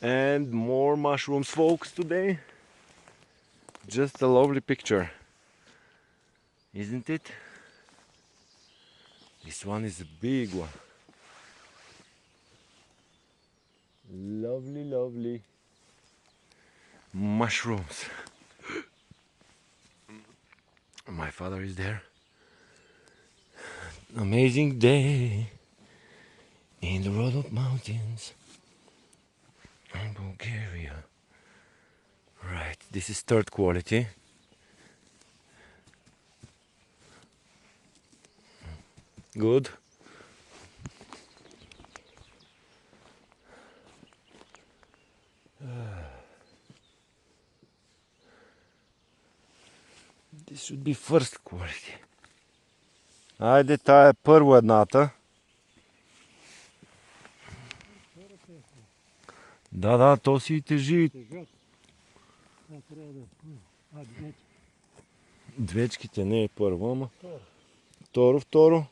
And more mushrooms, folks, today. Just a lovely picture, isn't it? This one is a big one. Lovely, lovely mushrooms. My father is there. Amazing day in the Rhodope Mountains in Bulgaria. Right, this is third quality. Good. This should be first quality. Ajde, ta je prva jednata. Da, to си тежи. Двечките не е първо, ама. Второ.